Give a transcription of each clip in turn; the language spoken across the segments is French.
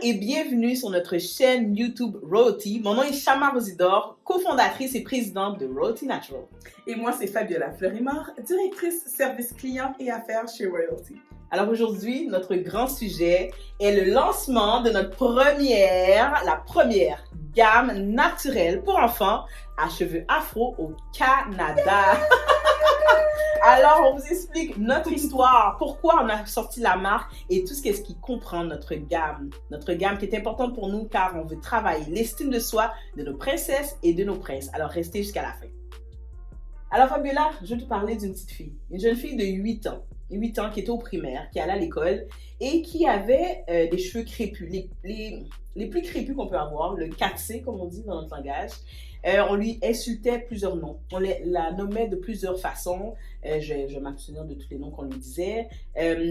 et bienvenue sur notre chaîne YouTube Royalty. Mon nom est Chama Rosidor, cofondatrice et présidente de Royalty Natural. Et moi, c'est Fabiola Fleurimard, directrice service client et affaires chez Royalty. Alors aujourd'hui, notre grand sujet est le lancement de la première gamme naturelle pour enfants à cheveux afro au Canada. Alors, on vous explique notre histoire, pourquoi on a sorti la marque et tout ce qui comprend notre gamme. Notre gamme qui est importante pour nous car on veut travailler l'estime de soi de nos princesses et de nos princes. Alors, restez jusqu'à la fin. Alors, Fabiola, je vais te parler d'une petite fille, une jeune fille de 8 ans. 8 ans qui était au primaire, qui allait à l'école et qui avait des cheveux crépus, les plus crépus qu'on peut avoir, le 4C comme on dit dans notre langage. On lui insultait plusieurs noms, on la nommait de plusieurs façons, je vais m'abstenir de tous les noms qu'on lui disait.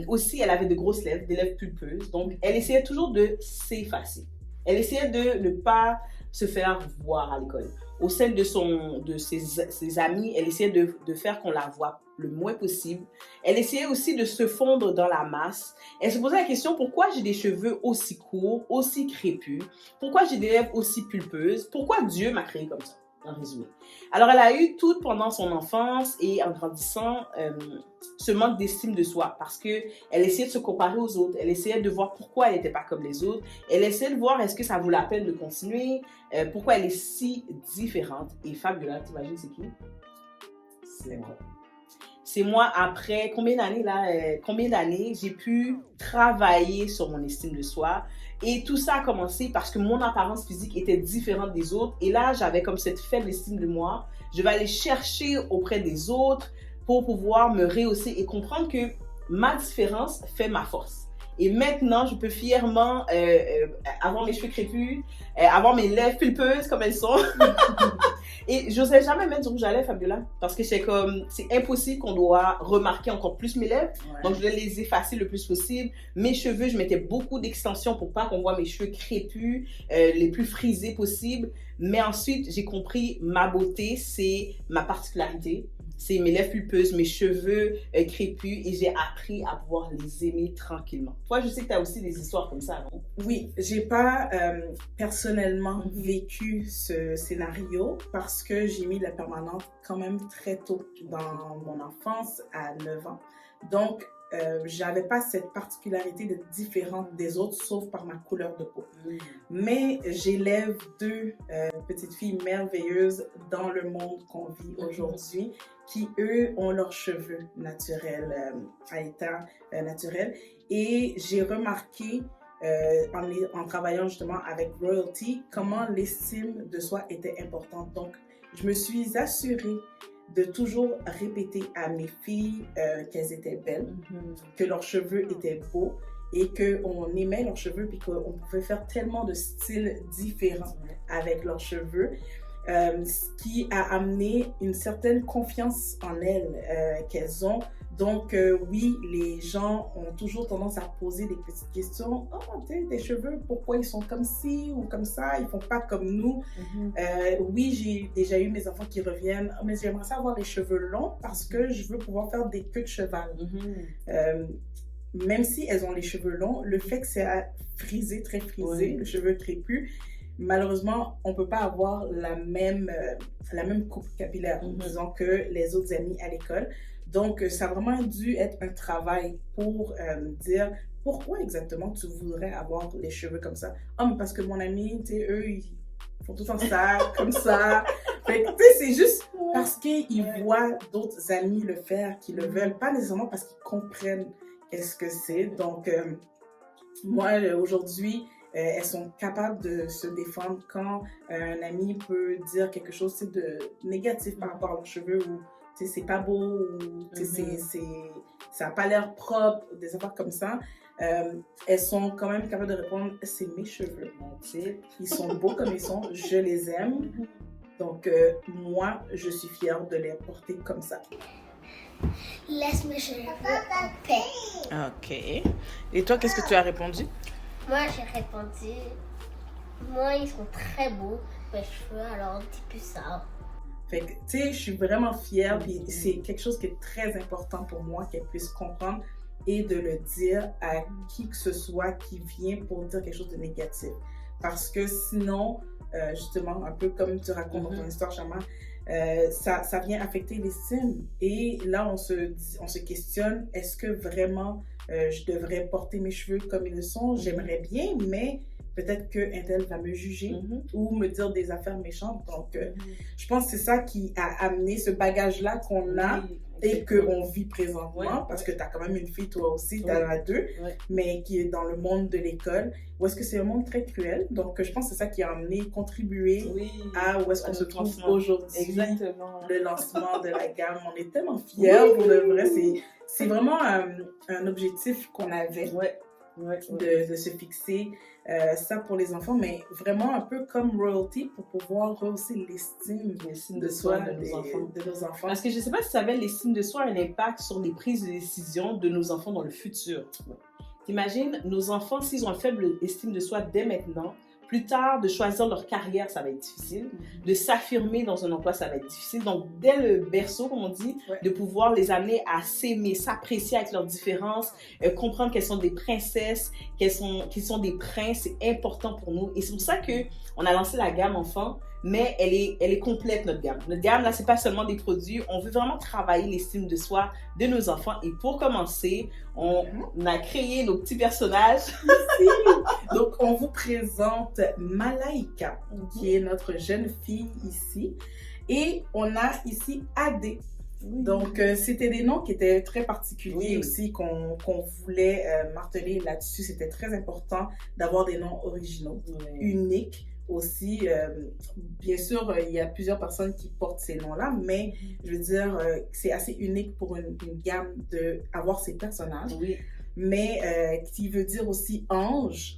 Aussi, elle avait de grosses lèvres, des lèvres pulpeuses, donc elle essayait toujours de s'effacer. Elle essayait de ne pas se faire voir à l'école. Au sein de ses amis, elle essayait de faire qu'on la voie le moins possible. Elle essayait aussi de se fondre dans la masse. Elle se posait la question, pourquoi j'ai des cheveux aussi courts, aussi crépus? Pourquoi j'ai des lèvres aussi pulpeuses? Pourquoi Dieu m'a créé comme ça? En résumé. Alors, elle a eu tout pendant son enfance et en grandissant, ce manque d'estime de soi parce qu'elle essayait de se comparer aux autres. Elle essayait de voir pourquoi elle n'était pas comme les autres. Elle essayait de voir est-ce que ça vaut la peine de continuer, pourquoi elle est si différente. Et Fabiola, t'imagines c'est qui? C'est moi. C'est moi après combien d'années j'ai pu travailler sur mon estime de soi. Et tout ça a commencé parce que mon apparence physique était différente des autres. Et là, j'avais comme cette faible estime de moi. Je vais aller chercher auprès des autres pour pouvoir me rehausser et comprendre que ma différence fait ma force. Et maintenant, je peux fièrement avoir mes cheveux crépus, avoir mes lèvres pulpeuses comme elles sont. Et j'osais jamais mettre du rouge à lèvres, Fabiola, parce que c'est impossible qu'on doit remarquer encore plus mes lèvres. Ouais. Donc, je voulais les effacer le plus possible. Mes cheveux, je mettais beaucoup d'extensions pour pas qu'on voit mes cheveux crépus, les plus frisés possibles. Mais ensuite, j'ai compris ma beauté, c'est ma particularité. C'est mes lèvres pulpeuses, mes cheveux crépus et j'ai appris à pouvoir les aimer tranquillement. Toi, je sais que tu as aussi des histoires comme ça, non? Oui, j'ai pas personnellement vécu ce scénario parce que j'ai mis la permanente quand même très tôt dans mon enfance, à 9 ans. Donc, j'avais pas cette particularité d'être différente des autres, sauf par ma couleur de peau. Mais j'élève deux petites filles merveilleuses dans le monde qu'on vit aujourd'hui, qui, eux, ont leurs cheveux naturels, à état naturel. Et j'ai remarqué, en travaillant justement avec Royalty, comment l'estime de soi était importante. Donc, je me suis assurée de toujours répéter à mes filles qu'elles étaient belles, que leurs cheveux étaient beaux et qu'on aimait leurs cheveux puis qu'on pouvait faire tellement de styles différents avec leurs cheveux, ce qui a amené une certaine confiance en elles qu'elles ont. Donc oui, les gens ont toujours tendance à poser des petites questions. « Oh, tes cheveux, pourquoi ils sont comme ci ou comme ça? Ils font pas comme nous. » Oui, j'ai déjà eu mes enfants qui reviennent. « Mais j'aimerais ça avoir les cheveux longs parce que je veux pouvoir faire des queues de cheval. » Même si elles ont les cheveux longs, le fait que c'est frisé, très frisé, le cheveu crépus, malheureusement, on ne peut pas avoir la même coupe capillaire, disons, que les autres amis à l'école. Donc, ça a vraiment dû être un travail pour dire pourquoi exactement tu voudrais avoir les cheveux comme ça. Ah, mais parce que mon ami, tu sais, eux, ils font tout le temps ça, comme ça. Fait que, tu sais, c'est juste parce qu'ils voient d'autres amis le faire, qu'ils le veulent, pas nécessairement parce qu'ils comprennent qu'est-ce que c'est. Donc, moi, aujourd'hui, elles sont capables de se défendre quand un ami peut dire quelque chose de négatif par rapport à leurs cheveux ou c'est pas beau ou ça n'a pas l'air propre, des affaires comme ça. Elles sont quand même capables de répondre c'est mes cheveux, ils sont beaux comme ils sont, je les aime. Donc moi je suis fière de les porter comme ça. Laisse mes cheveux en paix. Ok. Et toi, qu'est-ce que tu as répondu? Moi, j'ai répondu, moi, ils sont très beaux, mes cheveux, alors dis plus ça. Fait que, tu sais, je suis vraiment fière, puis c'est quelque chose qui est très important pour moi, qu'elle puisse comprendre et de le dire à qui que ce soit qui vient pour dire quelque chose de négatif. Parce que sinon, justement, un peu comme tu racontes dans ton histoire, Chama, ça vient affecter l'estime. Et là, on se questionne, est-ce que vraiment je devrais porter mes cheveux comme ils le sont? J'aimerais bien, mais peut-être qu'un tel va me juger ou me dire des affaires méchantes. Donc, je pense que c'est ça qui a amené ce bagage-là qu'on a et qu'on vit présentement, parce que tu as quand même une fille, toi aussi, tu en as deux, mais qui est dans le monde de l'école, où est-ce que c'est un monde très cruel. Donc, je pense que c'est ça qui a amené, contribué à où est-ce qu'on se trouve aujourd'hui. Exactement. Le lancement de la gamme. On est tellement fiers, pour de vrai. C'est vraiment un objectif qu'on avait. De se fixer ça pour les enfants, mais vraiment un peu comme Royalty pour pouvoir rehausser l'estime de soi de nos enfants. Parce que je ne sais pas si tu savais, l'estime de soi a un impact sur les prises de décision de nos enfants dans le futur. T'imagines, nos enfants, s'ils ont une faible estime de soi dès maintenant, plus tard, de choisir leur carrière, ça va être difficile. De s'affirmer dans un emploi, ça va être difficile. Donc, dès le berceau, comme on dit, de pouvoir les amener à s'aimer, s'apprécier avec leurs différences, comprendre qu'elles sont des princesses, qu'ils sont des princes, c'est important pour nous. Et c'est pour ça qu'on a lancé la gamme enfant, mais elle est complète, notre gamme. Notre gamme, là, c'est pas seulement des produits. On veut vraiment travailler l'estime de soi de nos enfants. Et pour commencer, on a créé nos petits personnages. Donc, on vous présente Malaika, qui est notre jeune fille ici. Et on a ici Adé. Donc, c'était des noms qui étaient très particuliers aussi, qu'on voulait marteler là-dessus. C'était très important d'avoir des noms originaux, uniques. Aussi, bien sûr, il y a plusieurs personnes qui portent ces noms-là, mais je veux dire, c'est assez unique pour une gamme d'avoir ces personnages. Mais qui veut dire aussi ange,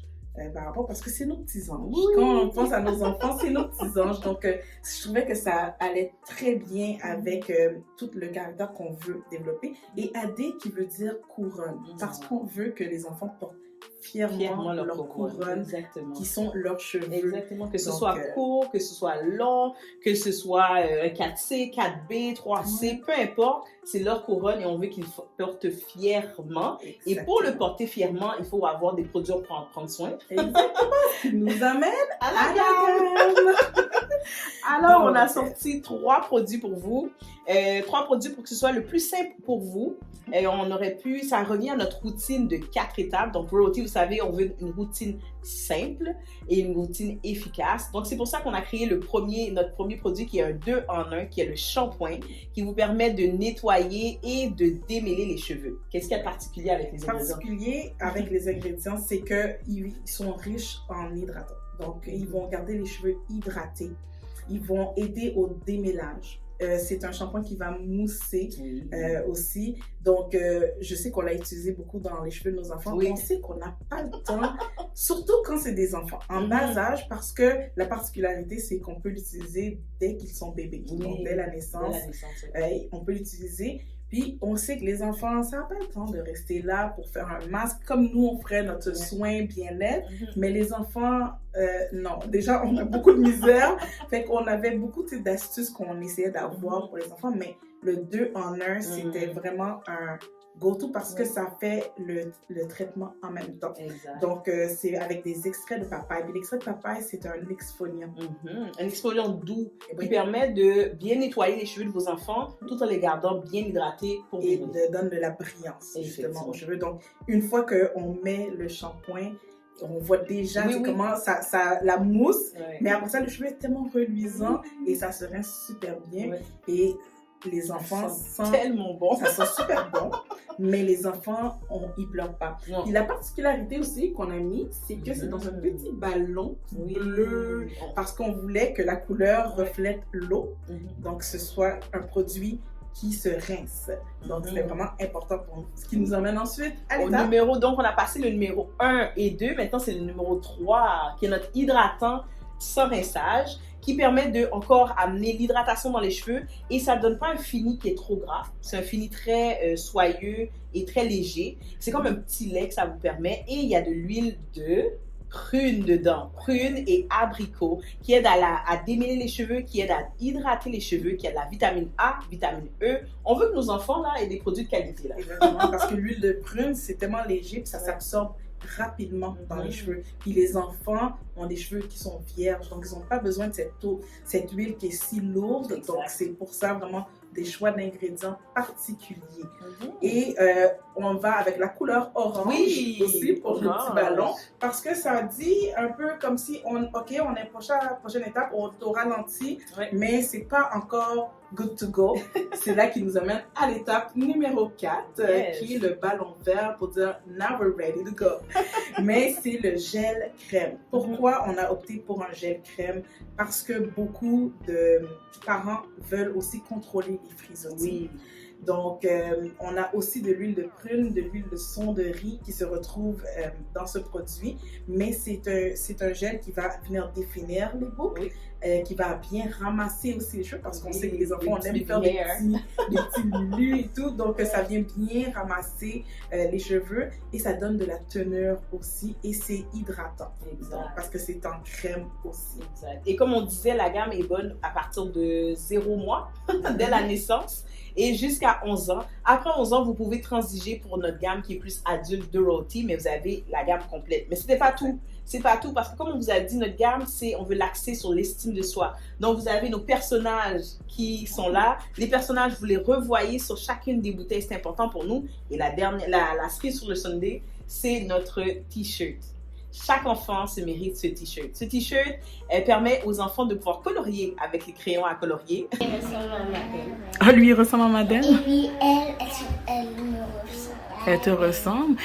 par rapport, parce que c'est nos petits anges. Quand on pense à nos enfants, c'est nos petits anges. Donc, je trouvais que ça allait très bien avec tout le caractère qu'on veut développer. Et Adé qui veut dire couronne, parce qu'on veut que les enfants portent fièrement leur couronne, qui sont leurs cheveux. Exactement, que ce soit court, que ce soit long, que ce soit 4C, 4B, 3C, peu importe, c'est leur couronne et on veut qu'ils portent fièrement. Et pour le porter fièrement, il faut avoir des produits pour en prendre soin. Exactement, ce qui nous amène à la gamme. Alors, on a sorti 3 produits pour vous. 3 produits pour que ce soit le plus simple pour vous. Et on aurait pu, ça revient à notre routine de 4 étapes. Donc, Royalty, vous savez, on veut une routine simple et une routine efficace. Donc, c'est pour ça qu'on a créé notre premier produit qui est un 2 en 1, qui est le shampoing, qui vous permet de nettoyer et de démêler les cheveux. Qu'est-ce qu'il y a de particulier avec les ingrédients? Particulier avec les ingrédients, c'est qu'ils sont riches en hydratants. Donc, ils vont garder les cheveux hydratés. Ils vont aider au démêlage. C'est un shampoing qui va mousser aussi. Donc, je sais qu'on l'a utilisé beaucoup dans les cheveux de nos enfants. On sait qu'on n'a pas le temps, surtout quand c'est des enfants en bas âge, parce que la particularité, c'est qu'on peut l'utiliser dès qu'ils sont bébés. Donc, dès la naissance, on peut l'utiliser. Puis, on sait que les enfants, ça n'a pas le temps de rester là pour faire un masque, comme nous, on ferait notre soin bien-être. Mais les enfants, non. Déjà, on a beaucoup de misère. Fait qu'on avait beaucoup d'astuces qu'on essayait d'avoir pour les enfants. Mais le 2 en 1, c'était vraiment un go-to parce que ça fait le traitement en même temps. Donc, c'est avec des extraits de papaye. Puis l'extrait de papaye, c'est un exfoliant. Un exfoliant doux qui permet de bien nettoyer les cheveux de vos enfants tout en les gardant bien hydratés pour et donne de la brillance justement aux cheveux. Donc, une fois qu'on met le shampoing, on voit déjà comment ça la mousse, mais après ça, le cheveu est tellement reluisant et ça se rince super bien. Et les enfants sentent tellement bon. Ça sent super bon, mais les enfants, ils pleurent pas. Et la particularité aussi qu'on a mis, c'est que c'est dans un petit ballon bleu, parce qu'on voulait que la couleur reflète l'eau. Donc, ce soit un produit qui se rince. Donc, c'est vraiment important pour nous. Ce qui nous emmène ensuite à l'étape. Donc, on a passé le numéro 1 et 2. Maintenant, c'est le numéro 3, qui est notre hydratant sans rinçage, qui permet de encore amener l'hydratation dans les cheveux et ça ne donne pas un fini qui est trop gras. C'est un fini très soyeux et très léger. C'est comme un petit lait que ça vous permet et il y a de l'huile de prune dedans, prune et abricot, qui aide à démêler les cheveux, qui aide à hydrater les cheveux, qui a de la vitamine A, vitamine E. On veut que nos enfants là aient des produits de qualité là. Exactement, parce que l'huile de prune, c'est tellement léger, puis ça s'absorbe rapidement dans les cheveux. Puis les enfants ont des cheveux qui sont vierges, donc ils n'ont pas besoin de cette huile qui est si lourde. Exact. Donc c'est pour ça vraiment des choix d'ingrédients particuliers. Et on va avec la couleur orange aussi pour le petit ballon, parce que ça dit un peu comme si on est prochaine étape, on est au ralenti, mais c'est pas encore good to go. C'est là qui nous amène à l'étape numéro 4, qui est le ballon vert pour dire now we're ready to go. Mais c'est le gel crème. Pourquoi on a opté pour un gel crème? Parce que beaucoup de parents veulent aussi contrôler les frisottis. Donc, on a aussi de l'huile de prune, de l'huile de son de riz qui se retrouve dans ce produit, mais c'est un gel qui va venir définir les boucles, qui va bien ramasser aussi les cheveux, parce qu'on sait que les enfants, on aime faire des petits lulus et tout, donc ça vient bien ramasser les cheveux et ça donne de la tenue aussi et c'est hydratant. Donc, parce que c'est en crème aussi. Exact. Et comme on disait, la gamme est bonne à partir de 0 mois, dès la naissance, et jusqu'à 11 ans. Après 11 ans, vous pouvez transiger pour notre gamme qui est plus adulte de Roti, mais vous avez la gamme complète. Mais c'était pas tout. C'est pas tout, parce que comme on vous a dit, notre gamme, on veut l'axer sur l'estime de soi. Donc, vous avez nos personnages qui sont là. Les personnages, vous les revoyez sur chacune des bouteilles, c'est important pour nous. Et la cerise sur le sundae, c'est notre t-shirt. Chaque enfant se mérite ce t-shirt. Ce t-shirt permet aux enfants de pouvoir colorier avec les crayons à colorier. Il ressemble à Madeleine. Ah, lui, il ressemble à Madeleine? Et puis, elle me ressemble. Elle te ressemble?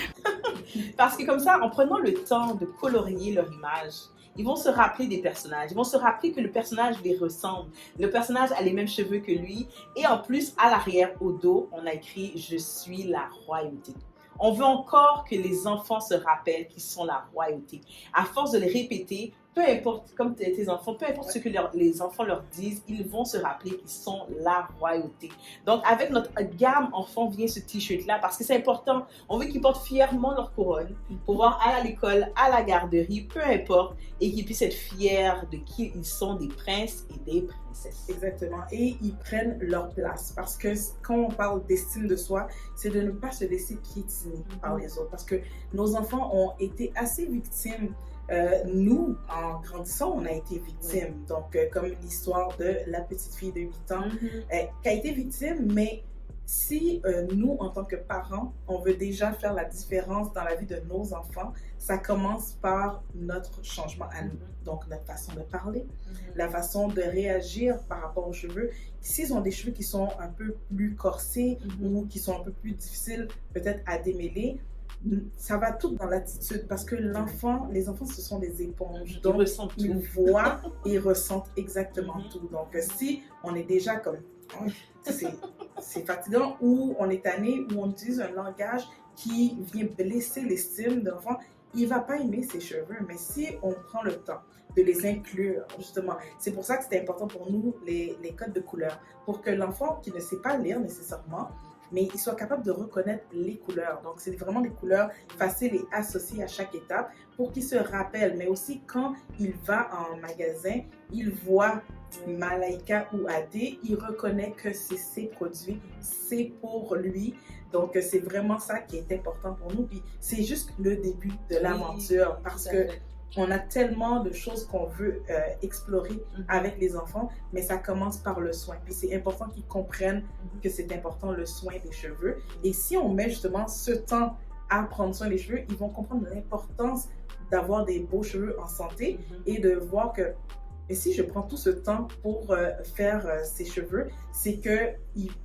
Parce que comme ça, en prenant le temps de colorier leur image, ils vont se rappeler des personnages. Ils vont se rappeler que le personnage les ressemble. Le personnage a les mêmes cheveux que lui. Et en plus, à l'arrière, au dos, on a écrit « Je suis la royauté ». On veut encore que les enfants se rappellent qu'ils sont la royauté. À force de les répéter, peu importe, comme tes enfants, peu importe ce que les enfants leur disent, ils vont se rappeler qu'ils sont la royauté. Donc, avec notre gamme enfant vient ce t-shirt-là parce que c'est important. On veut qu'ils portent fièrement leur couronne, pouvoir aller à l'école, à la garderie, peu importe, et qu'ils puissent être fiers de qui ils sont, des princes et des princesses. Exactement. Et ils prennent leur place parce que quand on parle d'estime de soi, c'est de ne pas se laisser piétiner par les autres parce que nos enfants ont été assez victimes. Nous, en grandissant, on a été victimes. Donc, comme l'histoire de la petite fille de 8 ans qui a été victime, mais si nous, en tant que parents, on veut déjà faire la différence dans la vie de nos enfants, ça commence par notre changement à nous. Donc, notre façon de parler, la façon de réagir par rapport aux cheveux. S'ils ont des cheveux qui sont un peu plus corsés ou qui sont un peu plus difficiles peut-être à démêler, ça va tout dans l'attitude parce que les enfants, ce sont des éponges. Donc, ils voient et ressentent exactement tout. Donc, si on est déjà comme... c'est fatigant ou on est tanné ou on utilise un langage qui vient blesser l'estime de l'enfant, il ne va pas aimer ses cheveux. Mais si on prend le temps de les inclure, justement, c'est pour ça que c'est important pour nous, les codes de couleurs, pour que l'enfant qui ne sait pas lire nécessairement, mais il soit capable de reconnaître les couleurs. Donc, c'est vraiment des couleurs faciles et associées à chaque étape pour qu'il se rappelle. Mais aussi, quand il va en magasin, il voit Malaika ou Adé, il reconnaît que c'est ses produits, c'est pour lui. Donc, c'est vraiment ça qui est important pour nous. Puis, c'est juste le début de l'aventure parce que on a tellement de choses qu'on veut explorer avec les enfants, mais ça commence par le soin. Puis c'est important qu'ils comprennent que c'est important le soin des cheveux. Et si on met justement ce temps à prendre soin des cheveux, ils vont comprendre l'importance d'avoir des beaux cheveux en santé et de voir que et si je prends tout ce temps pour faire ses cheveux, c'est que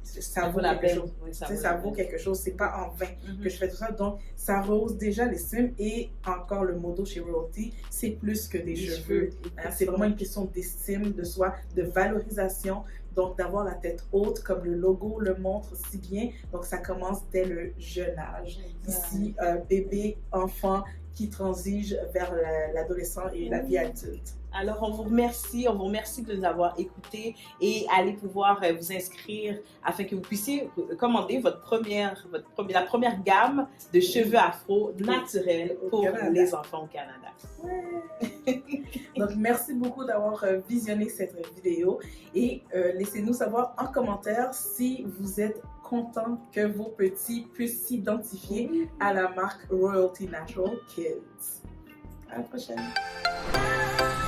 ça vaut quelque chose. Oui, ça vaut quelque chose. C'est pas en vain que je fais tout ça. Donc, ça rehausse déjà l'estime. Et encore le motto chez Roti, c'est plus que des cheveux. C'est vraiment une question d'estime de soi, de valorisation. Donc, d'avoir la tête haute, comme le logo le montre si bien. Donc, ça commence dès le jeune âge. Ici, bébé, enfant, qui transigent vers l'adolescent et la vie adulte. Alors, on vous remercie de nous avoir écoutés et allez pouvoir vous inscrire afin que vous puissiez commander la première gamme de cheveux afro naturels pour les enfants au Canada. Ouais. Donc, merci beaucoup d'avoir visionné cette vidéo et laissez-nous savoir en commentaire si vous êtes content que vos petits puissent s'identifier à la marque Royalty Natural Kids. À la prochaine!